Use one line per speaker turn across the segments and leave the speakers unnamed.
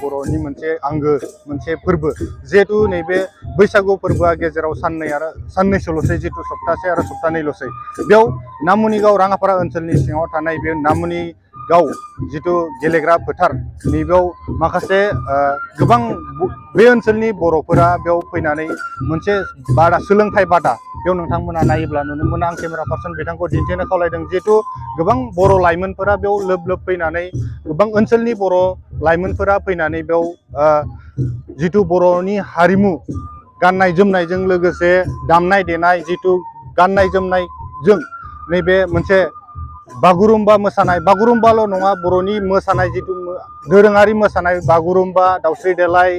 बर'नि मोनसे आंगो मोनसे फोरबो जिहेतु नैबे बैसागु फोरबोआ गेजेराव साननैसोल'सै जितु सप्तासे आरो सप्तानैल'सै बेयाव नामुनिगाव राङापारा ओनसोलनि सिङाव थानाय बे नामुनिगाव जितु गेलेग्रा फोथार नैबेयाव माखासे गोबां बे ओनसोलनि बर'फोरा बेयाव फैनानै मोनसे बादा सोलोंथाइ बादा बेयाव नोंथांमोना नायोब्ला नुनो मोनो आं केमेरा पार्सन बिथांखौ दिन्थिनो खावलायदों जिहेतु गोबां बर' लाइमोनफोरा बेयाव लोब फैनानै गोबां ओनसोलनि बर' लाइमोनफोरा फैनानै बेयाव जितु बर'नि हारिमु गाननाय जोमनायजों लोगोसे दामनाय देनाय जितु गाननाय जोमनायजों नैबे मोनसे बागुरुम्बा मोसानाय बागुरुम्बाल' नङा बर'नि मोसानाय जितु दोरोङारि मोसानाय बागुरुम्बा दावस्रि देलाय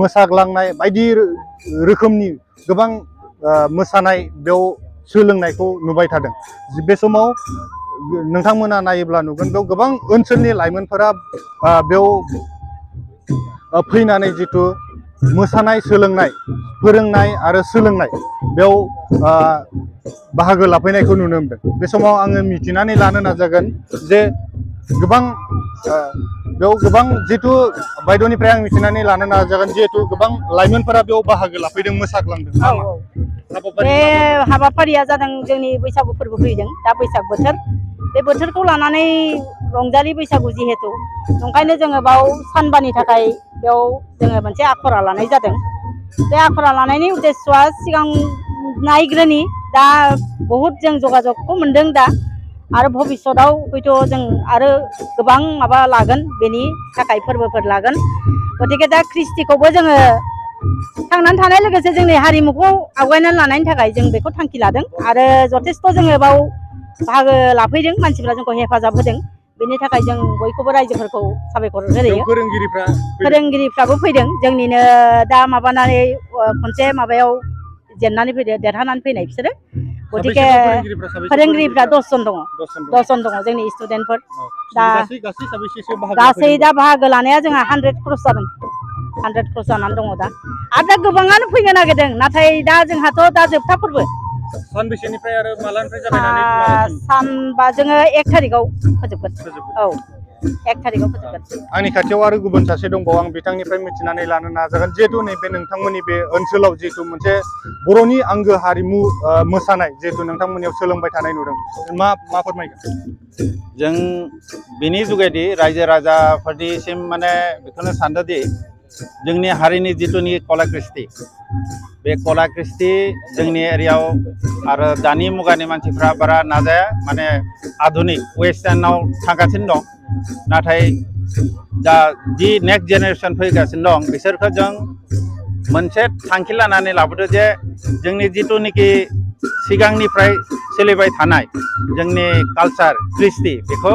मोसाग्लांनाय बायदि रोखोमनि गोबां मोसानाय बेयाव सोलोंनायखौ नुबाय थादों बे समाव नोंथांमोना नायोब्ला नुगोन बेयाव गोबां ओनसोलनि लाइमोनफोरा बेयाव फैनानै जितु मोसानाय सोलोंनाय फोरोंनाय आरो सोलोंनाय बेयाव बाहागो लाफैनायखौ नुनो मोनदों बे समाव आङो मिथिनानै लानो नाजागोन जे गोबां बेयाव गोबां जितु बायद'निफ्राय आं मिथिनानै लानो नाजागोन जिहेतु गोबां लाइमोनफोरा बेयाव बाहागो लाफैदों मोसाग्लांदों
बे हाबाफारिया जादों जोंनि बैसागु फोरबो फैदों दा बैसाग बोथोर बे बोथोरखौ लानानै रंजालि बैसागु जिहेतु ओंखायनो जोङो बाव सानबानि थाखाय बेयाव जोङो मोनसे आखरा लानाय जादों बे आखरा लानायनि उद्देश्यआ सिगां नायग्रोनि दा बहुद जों जगाजगखौ मोनदों दा आरो भबिष्यताव हयथ' जों आरो गोबां माबा लागोन बेनि थाखाय फोरबोफोर लागोन गतिके दा ख्रिस्टिखौबो जोङो थांनानै थानाय लोगोसे जोंनि हारिमुखौ आवगायनानै लानायनि थाखाय जों बेखौ थांखि लादों आरो जथेस्थ' जोङो बाव बाहागो लाफैदों मानसिफ्रा जोंखौ हेफाजाब होदों बेनि थाखाय जों बयखौबो रायजोफोरखौ साबायखर होयो फोरोंगिरिफ्राबो फैदों जोंनिनो दा माबानानै खनसे माबायाव जेननानै फैदो देरहानानै फैनाय बिसोरो गतिके फोरोंगिरिफ्रा 10 जन दङ जोंनि स्टुडेन्टफोर दा गासै दा बाहागो लानाया जोंहा 100 क्रस जादों 100 क्रस जानानै दङ दा आरो दा गोबाङानो फैनो नागिरदों नाथाय दा जोंहाथ' दा जोबथा फोरबो
सानबेसेनिफ्राय आरो मालानिफ्राय जागायनानै
सानबा जोङो 1 थारिखआव फोजोबगोन औ 1 थारिखआव फोजोबगोन
आंनि खाथियाव आरो गुबुन सासे दंबावो आं बिथांनिफ्राय मिथिनानै लानो नाजागोन जिहेतु नैबे नोंथांमोननि बे ओनसोलाव जिहेतु मोनसे बर'नि आंगो हारिमु मोसानाय जिहेतु नोंथांमोननियाव सोलोंबाय थानाय नुदों मा फोरमायगोन
जों बिनि जुगेदि रायजो राजाफोरनिसिम माने बेखौनो सानदोंदि जोंनि हारिनि जिथुनि कला कृष्टि बे कला कृष्टि जोंनि एरियायाव आरो दानि मुगानि मानसिफ्रा बारा नाजाया माने आधुनिक वेस्टार्नाव थांगासिनो दं नाथाय दा जि नेक्स्ट जेनेरेशन फैगासिनो दं बिसोरखौ जों मोनसे थांखि लानानै लाबोदो जे जोंनि जिथुनिखि सिगांनिफ्राय सोलिबाय थानाय जोंनि कालचार कृष्टि बेखौ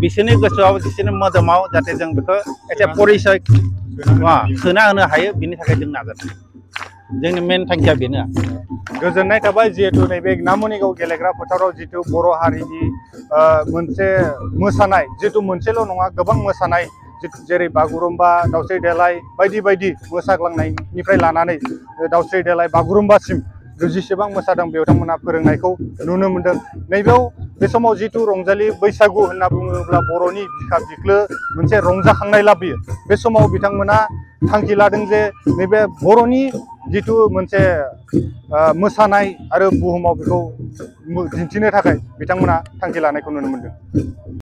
बिसोरनि गोसोआव बिसोरनि मोदोमाव जाहाथे जों बेखौ एसे परिचय सोना होनो हायो बिनि थाखाय जों नाजादों जोंनि मेन थांखिया बेनो
गोजोननाय थाबाय जिहेतु नैबे नामुनिगाव गेलेग्रा फोथाराव जितु बर' हारिनि मोनसे मोसानाय जितु मोनसेल' नङा गोबां मोसानाय जेरै बागुरुम्बा दावस्रि देलाय बायदि बायदि मोसाग्लांनायनिफ्राय लानानै दावस्रि देलाय बागुरुम्बासिम जेसेबां मोसादों बिथांमोना फोरोंनायखौ नुनो मोनदों नैबेयाव बे समाव जितु रंजालि बैसागु होनना बुङोब्ला बर'नि बिखा बिख्लो मोनसे रंजाखांनाय लाबोयो बे समाव बिथांमोना थांखि लादों जे नैबे बर'नि जितु मोनसे मोसानाय आरो बुहुमाव बेखौ दिन्थिनो थाखाय बिथांमोना थांखि लानायखौ नुनो मोनदों।